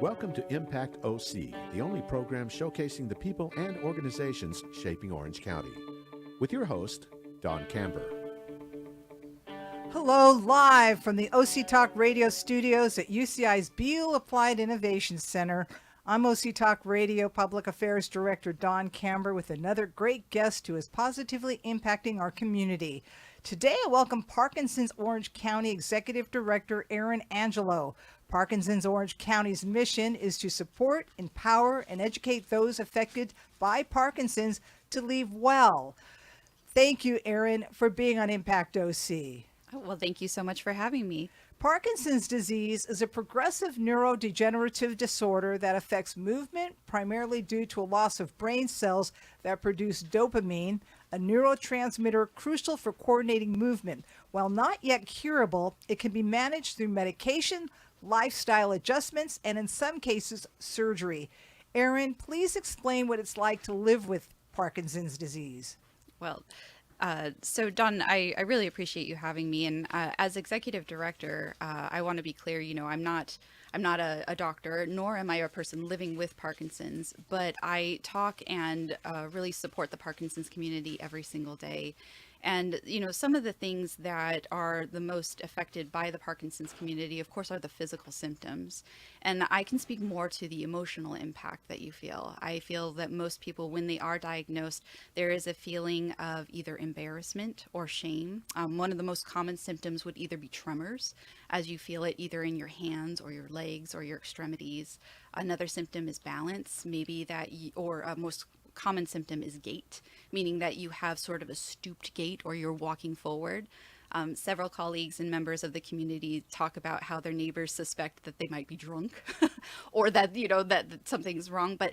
Welcome to Impact OC, the only program showcasing the people and organizations shaping Orange County. With your host, Don Camber. Hello, live from the OC Talk Radio studios at UCI's Beal Applied Innovation Center. I'm OC Talk Radio Public Affairs Director Don Camber with another great guest who is positively impacting our community. Today, I welcome Parkinson's Orange County Executive Director Erin Angelo. Parkinson's Orange County's mission is to support, empower, and educate those affected by Parkinson's to live well. Thank you, Erin, for being on Impact OC. Oh, well, thank you so much for having me. Parkinson's disease is a progressive neurodegenerative disorder that affects movement, primarily due to a loss of brain cells that produce dopamine, a neurotransmitter crucial for coordinating movement. While not yet curable, it can be managed through medication, lifestyle adjustments, and in some cases, surgery. Erin, please explain what it's like to live with Parkinson's disease. Well, so Don, I really appreciate you having me. And as executive director, I want to be clear, I'm not a doctor, nor am I a person living with Parkinson's, but I talk and really support the Parkinson's community every single day. And, some of the things that are the most affected by the Parkinson's community, of course, are the physical symptoms. And I can speak more to the emotional impact that you feel. I feel that most people, when they are diagnosed, there is a feeling of either embarrassment or shame. One of the most common symptoms would either be tremors, as you feel it either in your hands or your legs or your extremities. Another symptom is balance, maybe or most common symptom is gait, meaning that you have sort of a stooped gait or you're walking forward. Several colleagues and members of the community talk about how their neighbors suspect that they might be drunk or that, that something's wrong. But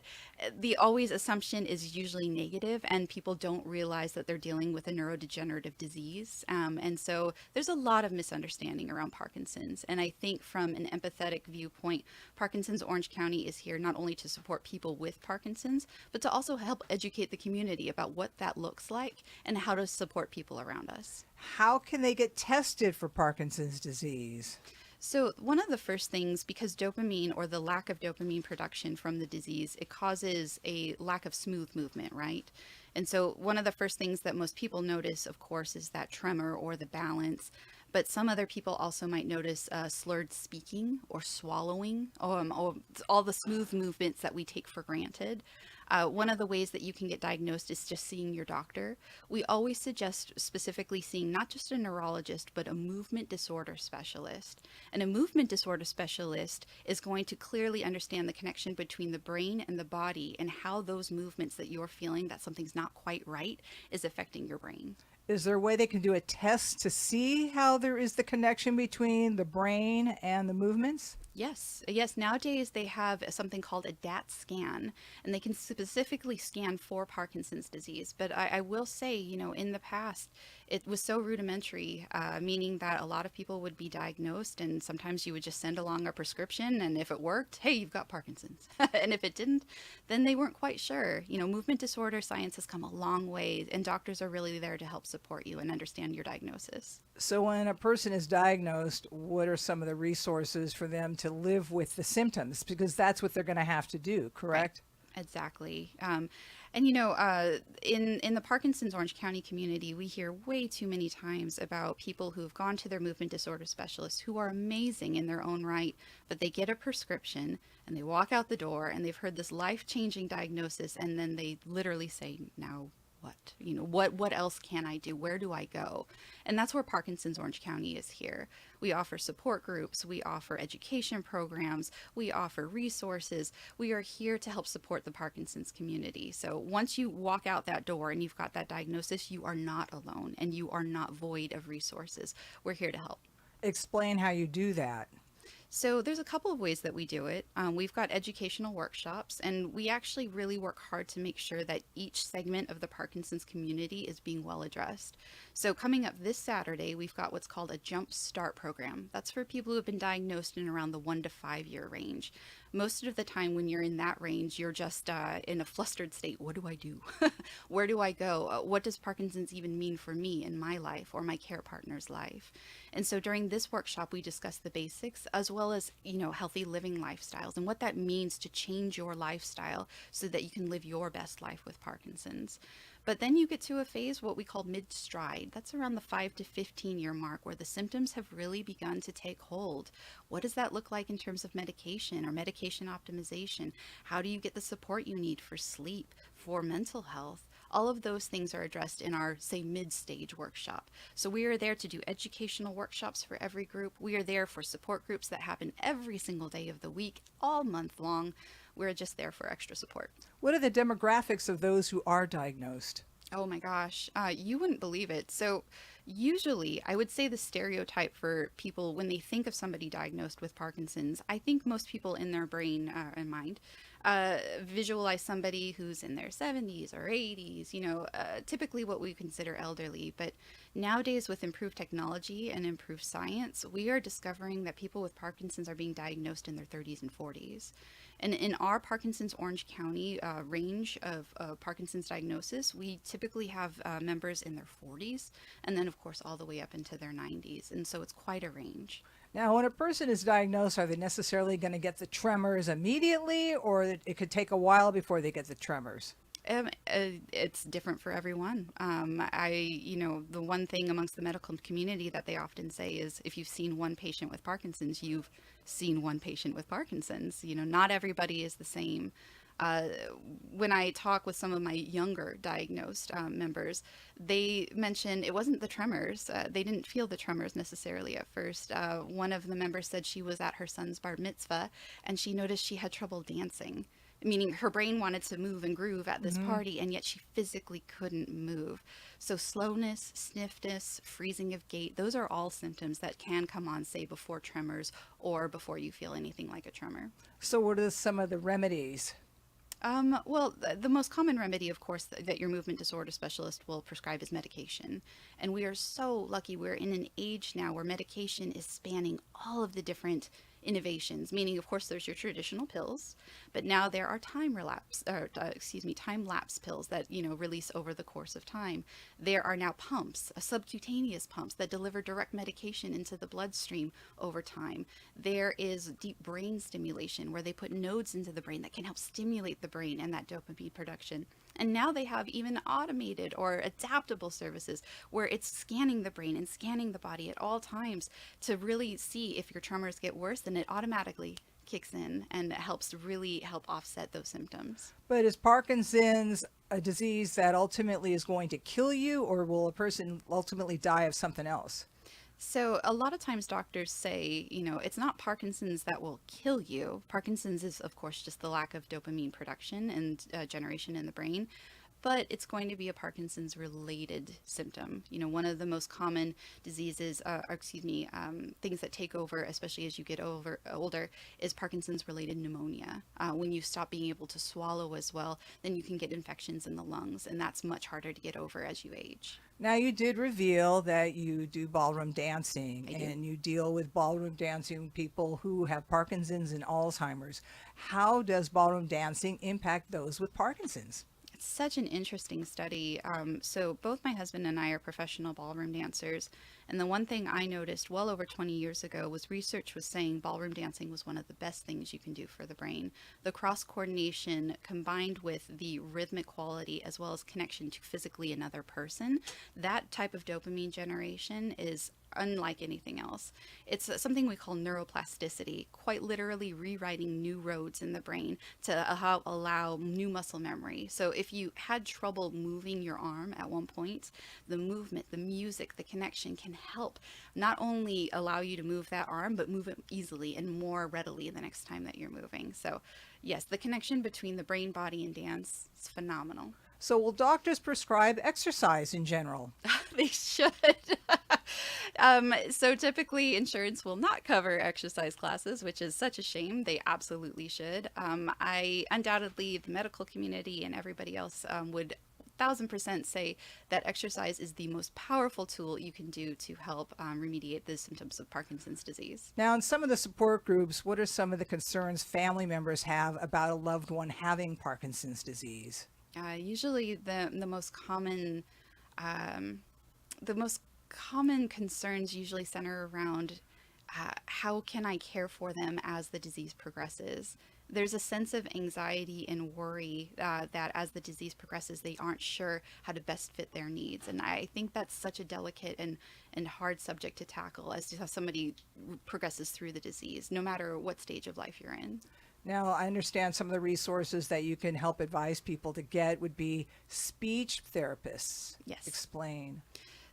the always assumption is usually negative, and people don't realize that they're dealing with a neurodegenerative disease. And so there's a lot of misunderstanding around Parkinson's. And I think from an empathetic viewpoint, Parkinson's Orange County is here not only to support people with Parkinson's, but to also help educate the community about what that looks like and how to support people around us. How can they get tested for Parkinson's disease? So one of the first things, because dopamine or the lack of dopamine production from the disease, it causes a lack of smooth movement, right? And so one of the first things that most people notice, of course, is that tremor or the balance. But some other people also might notice slurred speaking or swallowing, or all the smooth movements that we take for granted. One of the ways that you can get diagnosed is just seeing your doctor. We always suggest specifically seeing not just a neurologist, but a movement disorder specialist. And a movement disorder specialist is going to clearly understand the connection between the brain and the body and how those movements that you're feeling that something's not quite right is affecting your brain. Is there a way they can do a test to see how there is the connection between the brain and the movements? Yes. Nowadays they have something called a DAT scan, and they can specifically scan for Parkinson's disease. But I will say, in the past, it was so rudimentary, meaning that a lot of people would be diagnosed, and sometimes you would just send along a prescription, and if it worked, hey, you've got Parkinson's. And if it didn't, then they weren't quite sure. Movement disorder science has come a long way, and doctors are really there to help support you and understand your diagnosis. So when a person is diagnosed, what are some of the resources for them to live with the symptoms? Because that's what they're going to have to do, correct? Right. Exactly. In the Parkinson's Orange County community, we hear way too many times about people who have gone to their movement disorder specialists who are amazing in their own right, but they get a prescription and they walk out the door and they've heard this life-changing diagnosis, and then they literally say, now what else can I do? Where do I go? And that's where Parkinson's Orange County is here. We offer support groups, we offer education programs, we offer resources. We are here to help support the Parkinson's community. So once you walk out that door and you've got that diagnosis, you are not alone and you are not void of resources. We're here to help. Explain how you do that. So there's a couple of ways that we do it. We've got educational workshops, and we actually really work hard to make sure that each segment of the Parkinson's community is being well addressed. So coming up this Saturday, we've got what's called a Jump Start program. That's for people who have been diagnosed in around the 1 to 5 year range. Most of the time when you're in that range, you're just in a flustered state. What do I do? Where do I go? What does Parkinson's even mean for me in my life or my care partner's life? And so during this workshop, we discuss the basics as well as, healthy living lifestyles and what that means to change your lifestyle so that you can live your best life with Parkinson's. But then you get to a phase, what we call mid-stride. That's around the 5 to 15 year mark where the symptoms have really begun to take hold. What does that look like in terms of medication or medication optimization? How do you get the support you need for sleep, for mental health? All of those things are addressed in our, say, mid-stage workshop. So we are there to do educational workshops for every group. We are there for support groups that happen every single day of the week, all month long. We're just there for extra support. What are the demographics of those who are diagnosed? Oh my gosh, you wouldn't believe it. So usually I would say the stereotype for people when they think of somebody diagnosed with Parkinson's, I think most people in their brain and mind visualize somebody who's in their 70s or 80s, typically what we consider elderly. But nowadays with improved technology and improved science, we are discovering that people with Parkinson's are being diagnosed in their 30s and 40s. And in our Parkinson's Orange County range of Parkinson's diagnosis, we typically have members in their 40s and then, of course, all the way up into their 90s. And so it's quite a range. Now, when a person is diagnosed, are they necessarily going to get the tremors immediately, or it could take a while before they get the tremors? It's different for everyone. The one thing amongst the medical community that they often say is if you've seen one patient with Parkinson's, you've seen one patient with Parkinson's. Not everybody is the same. When I talk with some of my younger diagnosed members, they mentioned it wasn't the tremors. They didn't feel the tremors necessarily at first. One of the members said she was at her son's bar mitzvah and she noticed she had trouble dancing, meaning her brain wanted to move and groove at this party, and yet she physically couldn't move. So slowness, stiffness, freezing of gait, those are all symptoms that can come on, say, before tremors or before you feel anything like a tremor. So what are some of the remedies? Well, the most common remedy, of course, that your movement disorder specialist will prescribe is medication. And we are so lucky we're in an age now where medication is spanning all of the different innovations, meaning, of course, there's your traditional pills, but now there are time lapse pills that, release over the course of time. There are now pumps, subcutaneous pumps that deliver direct medication into the bloodstream over time. There is deep brain stimulation where they put nodes into the brain that can help stimulate the brain and that dopamine production. And now they have even automated or adaptable services where it's scanning the brain and scanning the body at all times to really see if your tremors get worse, then it automatically kicks in and helps offset those symptoms. But is Parkinson's a disease that ultimately is going to kill you, or will a person ultimately die of something else? So a lot of times doctors say, it's not Parkinson's that will kill you. Parkinson's is, of course, just the lack of dopamine production and generation in the brain. But it's going to be a Parkinson's related symptom. One of the most common diseases, things that take over, especially as you get older, is Parkinson's related pneumonia. When you stop being able to swallow as well, then you can get infections in the lungs, and that's much harder to get over as you age. Now, you did reveal that you do ballroom dancing, and you deal with ballroom dancing people who have Parkinson's and Alzheimer's. How does ballroom dancing impact those with Parkinson's? It's such an interesting study. So both my husband and I are professional ballroom dancers. And the one thing I noticed well over 20 years ago was research was saying ballroom dancing was one of the best things you can do for the brain. The cross coordination combined with the rhythmic quality as well as connection to physically another person, that type of dopamine generation is unlike anything else. It's something we call neuroplasticity, quite literally rewriting new roads in the brain to allow new muscle memory. So if you had trouble moving your arm at one point, the movement, the music, the connection can help not only allow you to move that arm, but move it easily and more readily the next time that you're moving. So yes, the connection between the brain, body, and dance is phenomenal. So will doctors prescribe exercise in general? They should. So typically insurance will not cover exercise classes, which is such a shame. They absolutely should. I undoubtedly, the medical community and everybody else would 1000% say that exercise is the most powerful tool you can do to help remediate the symptoms of Parkinson's disease. Now, in some of the support groups, what are some of the concerns family members have about a loved one having Parkinson's disease? Usually the most common concerns usually center around how can I care for them as the disease progresses. There's a sense of anxiety and worry that as the disease progresses, they aren't sure how to best fit their needs. And I think that's such a delicate and hard subject to tackle as to how somebody progresses through the disease, no matter what stage of life you're in. Now, I understand some of the resources that you can help advise people to get would be speech therapists. Yes. Explain.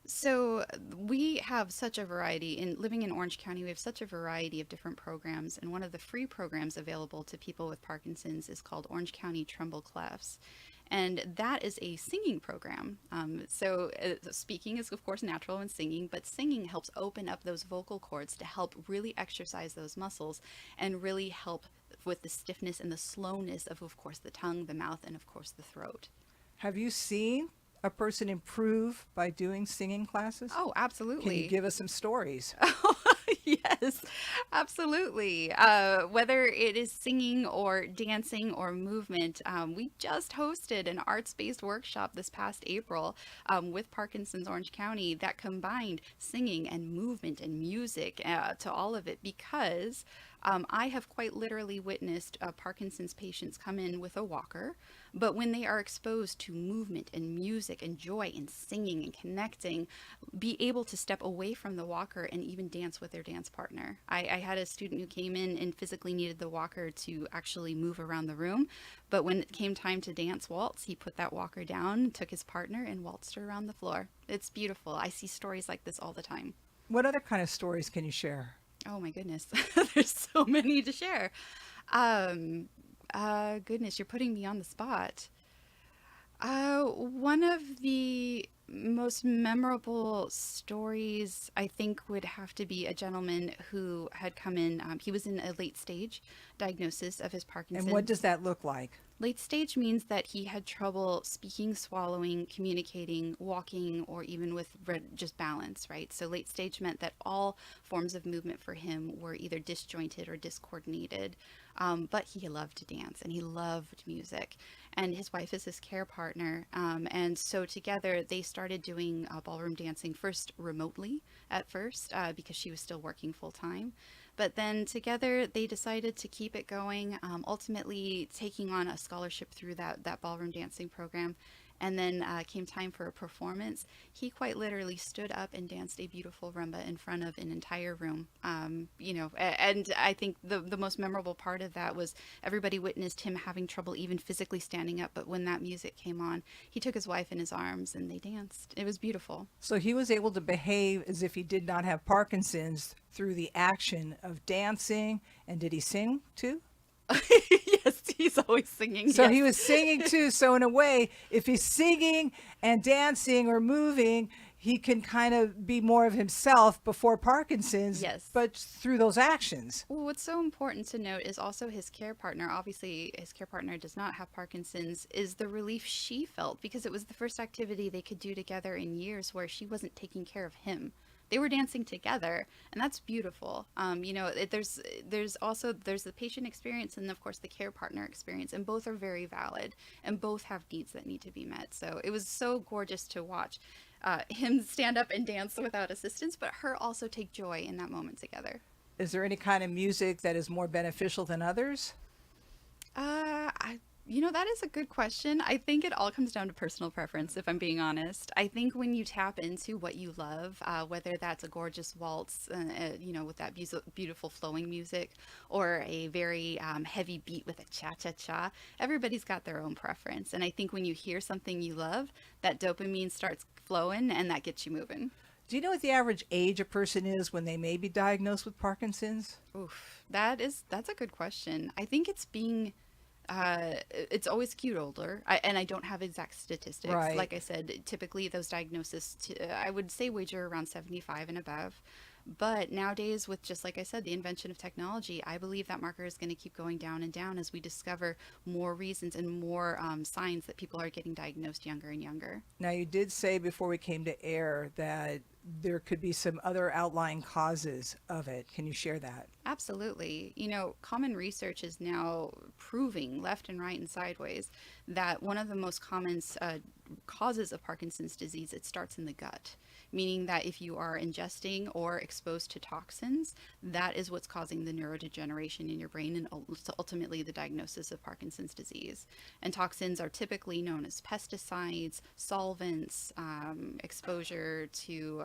So we have such a variety living in Orange County. We have such a variety of different programs, and one of the free programs available to people with Parkinson's is called Orange County Tremble Clefs. And that is a singing program. So speaking is, of course, natural in singing, but singing helps open up those vocal cords to help really exercise those muscles and really help with the stiffness and the slowness of course, the tongue, the mouth, and, of course, the throat. Have you seen a person improve by doing singing classes? Oh, absolutely. Can you give us some stories? Yes, absolutely. Whether it is singing or dancing or movement, we just hosted an arts-based workshop this past April with Parkinson's Orange County that combined singing and movement and music to all of it, because I have quite literally witnessed Parkinson's patients come in with a walker, but when they are exposed to movement and music and joy and singing and connecting, be able to step away from the walker and even dance with their dance partner. I had a student who came in and physically needed the walker to actually move around the room, but when it came time to dance waltz, he put that walker down, took his partner, and waltzed her around the floor. It's beautiful. I see stories like this all the time. What other kind of stories can you share? Oh my goodness, there's so many to share. Goodness, you're putting me on the spot. One of the most memorable stories, I think, would have to be a gentleman who had come in. He was in a late stage diagnosis of his Parkinson's. And what does that look like? Late stage means that he had trouble speaking, swallowing, communicating, walking, or even with just balance, right? So late stage meant that all forms of movement for him were either disjointed or discoordinated. But he loved to dance and he loved music. And his wife is his care partner. And so together they started doing ballroom dancing first remotely at first because she was still working full time. But then together they decided to keep it going, ultimately taking on a scholarship through that ballroom dancing program. And then came time for a performance. He quite literally stood up and danced a beautiful rumba in front of an entire room. And I think the most memorable part of that was everybody witnessed him having trouble even physically standing up. But when that music came on, he took his wife in his arms and they danced. It was beautiful. So he was able to behave as if he did not have Parkinson's through the action of dancing. And did he sing too? Yes, he's always singing. So yes. he was singing too. So in a way, if he's singing and dancing or moving, he can kind of be more of himself before Parkinson's, Yes. but through those actions. Well, what's so important to note is also his care partner. Obviously, his care partner does not have Parkinson's, is the relief she felt because it was the first activity they could do together in years where she wasn't taking care of him. They were dancing together, and that's beautiful. There's the patient experience and, of course, the care partner experience, and both are very valid, and both have needs that need to be met. So it was so gorgeous to watch him stand up and dance without assistance, but her also take joy in that moment together. Is there any kind of music that is more beneficial than others? That is a good question. I think it all comes down to personal preference, if I'm being honest. I think when you tap into what you love, whether that's a gorgeous waltz, with that beautiful flowing music, or a very heavy beat with a cha-cha-cha, everybody's got their own preference. And I think when you hear something you love, that dopamine starts flowing and that gets you moving. Do you know what the average age a person is when they may be diagnosed with Parkinson's? Oof, that's a good question. I think it's always skewed older, and I don't have exact statistics. Right. Like I said, typically those diagnoses, I would say wager around 75 and above. But nowadays, with just like I said, the invention of technology, I believe that marker is going to keep going down and down as we discover more reasons and more signs that people are getting diagnosed younger and younger. Now, you did say before we came to air that there could be some other outlying causes of it. Can you share that? Absolutely. Common research is now proving left and right and sideways that one of the most common causes of Parkinson's disease, it starts in the gut, meaning that if you are ingesting or exposed to toxins, that is what's causing the neurodegeneration in your brain and ultimately the diagnosis of Parkinson's disease. And toxins are typically known as pesticides, solvents, exposure to,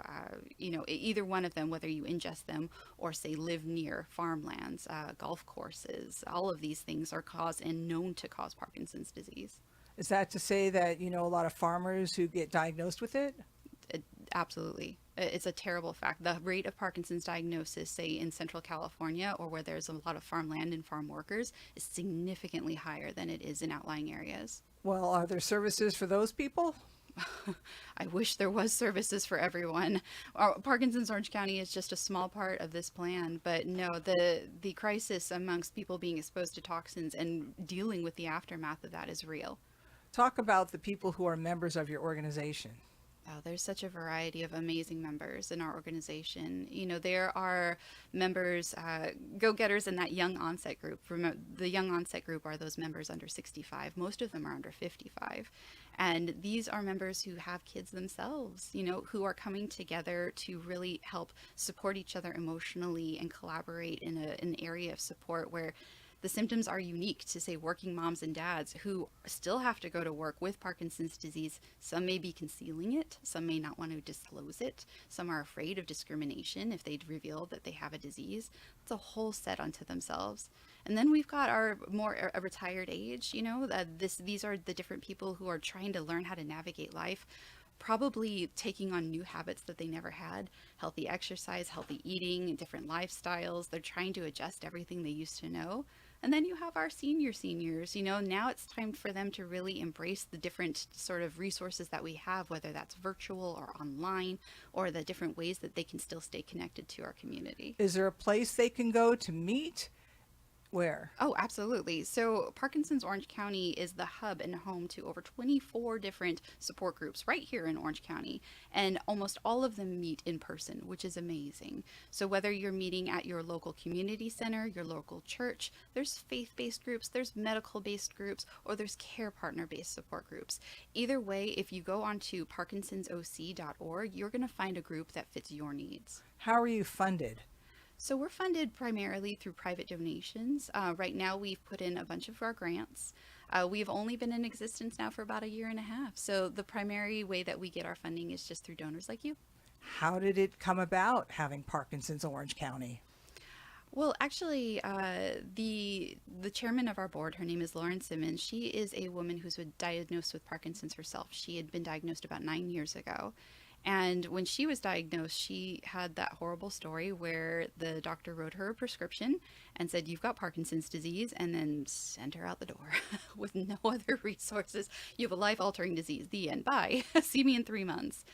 either one of them, whether you ingest them or say live near farmlands, golf courses. All of these things are caused and known to cause Parkinson's disease. Is that to say that a lot of farmers who get diagnosed with it? Absolutely. It's a terrible fact. The rate of Parkinson's diagnosis, say in Central California or where there's a lot of farmland and farm workers, is significantly higher than it is in outlying areas. Well, are there services for those people? I wish there was services for everyone. Parkinson's Orange County is just a small part of this plan, but no, the crisis amongst people being exposed to toxins and dealing with the aftermath of that is real. Talk about the people who are members of your organization. Oh, there's such a variety of amazing members in our organization. There are members, go-getters in that young onset group. Remember, the young onset group are those members under 65. Most of them are under 55. And these are members who have kids themselves, who are coming together to really help support each other emotionally and collaborate in an area of support where the symptoms are unique to, say, working moms and dads who still have to go to work with Parkinson's disease. Some may be concealing it. Some may not want to disclose it. Some are afraid of discrimination if they reveal that they have a disease. It's a whole set unto themselves. And then we've got our more retired age, these are the different people who are trying to learn how to navigate life, probably taking on new habits that they never had, healthy exercise, healthy eating, different lifestyles. They're trying to adjust everything they used to know. And then you have our seniors, now it's time for them to really embrace the different sort of resources that we have, whether that's virtual or online, or the different ways that they can still stay connected to our community. Is there a place they can go to meet? Where? Oh, absolutely. So Parkinson's Orange County is the hub and home to over 24 different support groups right here in Orange County. And almost all of them meet in person, which is amazing. So whether you're meeting at your local community center, your local church, there's faith-based groups, there's medical-based groups, or there's care partner-based support groups. Either way, if you go onto parkinsonsoc.org, you're going to find a group that fits your needs. How are you funded? So we're funded primarily through private donations. Right now, we've put in a bunch of our grants. We've only been in existence now for about a year and a half. So the primary way that we get our funding is just through donors like you. How did it come about having Parkinson's Orange County? Well, actually, the chairman of our board, her name is Lauren Simmons. She is a woman who's been diagnosed with Parkinson's herself. She had been diagnosed about 9 years ago. And when she was diagnosed, she had that horrible story where the doctor wrote her a prescription and said, "You've got Parkinson's disease," and then sent her out the door with no other resources. "You have a life-altering disease. The end. Bye. See me in 3 months."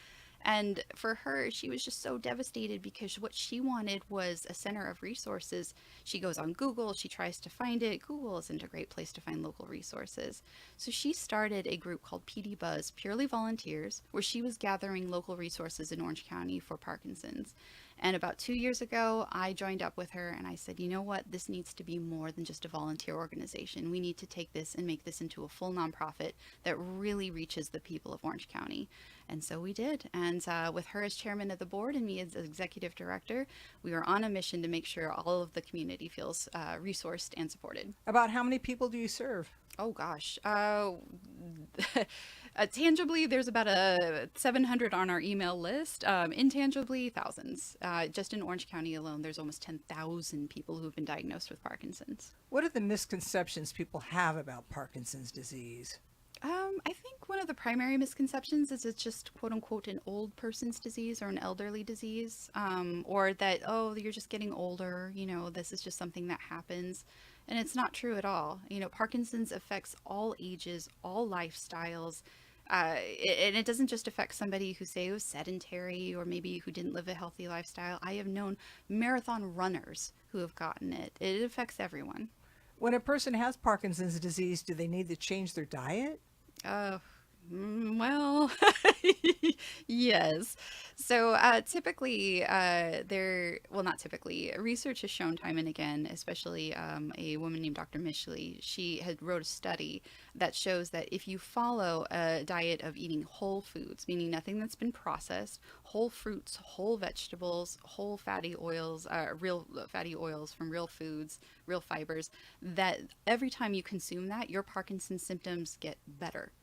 And for her, she was just so devastated because what she wanted was a center of resources. She goes on Google, she tries to find it. Google isn't a great place to find local resources. So she started a group called PD Buzz, purely volunteers, where she was gathering local resources in Orange County for Parkinson's. And about 2 years ago, I joined up with her and I said, you know what, this needs to be more than just a volunteer organization. We need to take this and make this into a full nonprofit that really reaches the people of Orange County. And so we did. And with her as chairman of the board and me as executive director, we are on a mission to make sure all of the community feels resourced and supported. About how many people do you serve? Oh, gosh. Tangibly, there's about 700 on our email list. Intangibly, thousands. Just in Orange County alone, there's almost 10,000 people who've been diagnosed with Parkinson's. What are the misconceptions people have about Parkinson's disease? I think one of the primary misconceptions is it's just quote unquote an old person's disease or an elderly disease, or that, oh, you're just getting older, this is just something that happens. And it's not true at all. Parkinson's affects all ages, all lifestyles. And it doesn't just affect somebody who say was sedentary or maybe who didn't live a healthy lifestyle. I have known marathon runners who have gotten it. It affects everyone. When a person has Parkinson's disease, do they need to change their diet? Uh, well, yes. So typically, not typically, research has shown time and again, especially a woman named Dr. Mishley, she had wrote a study that shows that if you follow a diet of eating whole foods, meaning nothing that's been processed, whole fruits, whole vegetables, whole fatty oils, real fatty oils from real foods, real fibers, that every time you consume that, your Parkinson's symptoms get better.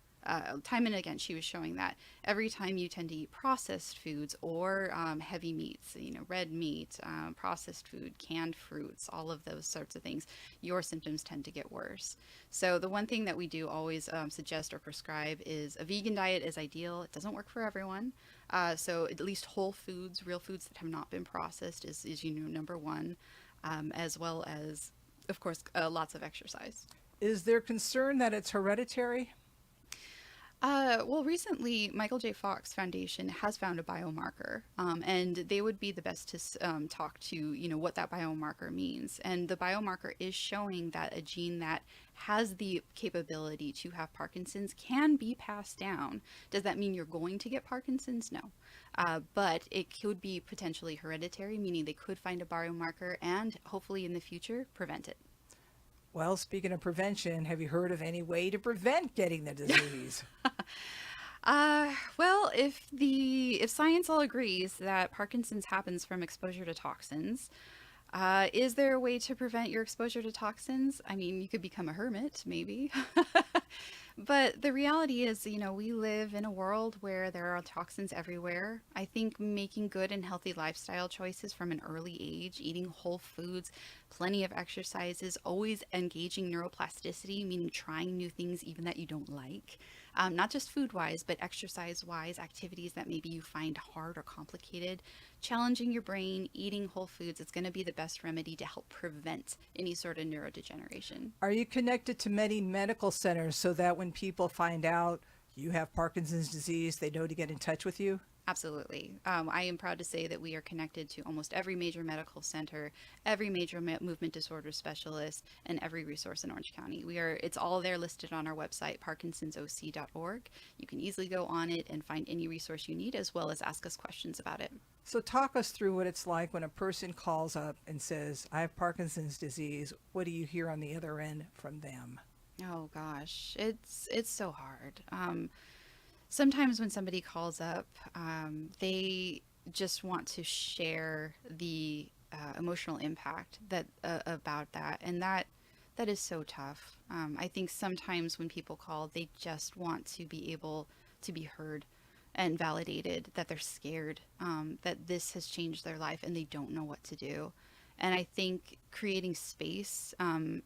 Time and again, she was showing that every time you tend to eat processed foods or heavy meats, red meat, processed food, canned fruits, all of those sorts of things, your symptoms tend to get worse. So the one thing that we do always suggest or prescribe is a vegan diet is ideal. It doesn't work for everyone. So at least whole foods, real foods that have not been processed is number one, as well as, of course, lots of exercise. Is there concern that it's hereditary? Well, recently, Michael J. Fox Foundation has found a biomarker, and they would be the best to talk to, what that biomarker means. And the biomarker is showing that a gene that has the capability to have Parkinson's can be passed down. Does that mean you're going to get Parkinson's? No. But it could be potentially hereditary, meaning they could find a biomarker and hopefully in the future prevent it. Well, speaking of prevention, have you heard of any way to prevent getting the disease? Well, if science all agrees that Parkinson's happens from exposure to toxins, is there a way to prevent your exposure to toxins? I mean, you could become a hermit, maybe. But the reality is, we live in a world where there are toxins everywhere. I think making good and healthy lifestyle choices from an early age, eating whole foods, plenty of exercises, always engaging neuroplasticity, meaning trying new things even that you don't like. Not just food-wise, but exercise-wise, activities that maybe you find hard or complicated. Challenging your brain, eating whole foods, it's going to be the best remedy to help prevent any sort of neurodegeneration. Are you connected to many medical centers so that when people find out you have Parkinson's disease, they know to get in touch with you? Absolutely. I am proud to say that we are connected to almost every major medical center, every major movement disorder specialist, and every resource in Orange County. It's all there listed on our website, parkinsonsoc.org. You can easily go on it and find any resource you need, as well as ask us questions about it. So talk us through what it's like when a person calls up and says, I have Parkinson's disease. What do you hear on the other end from them? Oh gosh, it's so hard. Sometimes when somebody calls up, they just want to share the emotional impact about that, and that is so tough. I think sometimes when people call, they just want to be able to be heard and validated, that they're scared, that this has changed their life and they don't know what to do. And I think creating space,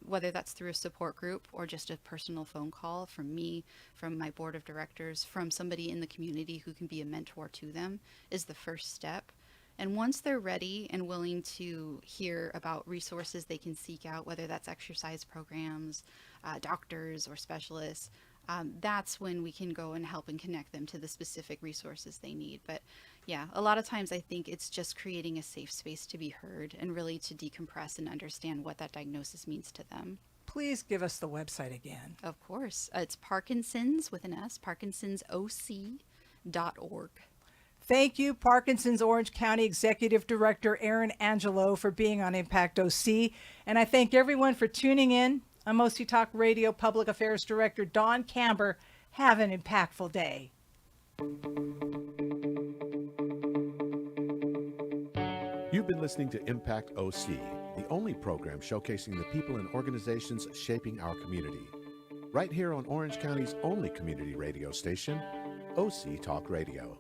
whether that's through a support group or just a personal phone call from me, from my board of directors, from somebody in the community who can be a mentor to them, is the first step. And once they're ready and willing to hear about resources they can seek out, whether that's exercise programs, doctors or specialists, that's when we can go and help and connect them to the specific resources they need. But yeah, a lot of times I think it's just creating a safe space to be heard and really to decompress and understand what that diagnosis means to them. Please give us the website again. Of course. It's Parkinson's with an S, parkinsonsoc.org. Thank you, Parkinson's Orange County Executive Director Erin Angelo, for being on Impact OC. And I thank everyone for tuning in. I'm OC Talk Radio Public Affairs Director Dawn Camber. Have an impactful day. You've been listening to Impact OC, the only program showcasing the people and organizations shaping our community. Right here on Orange County's only community radio station, OC Talk Radio.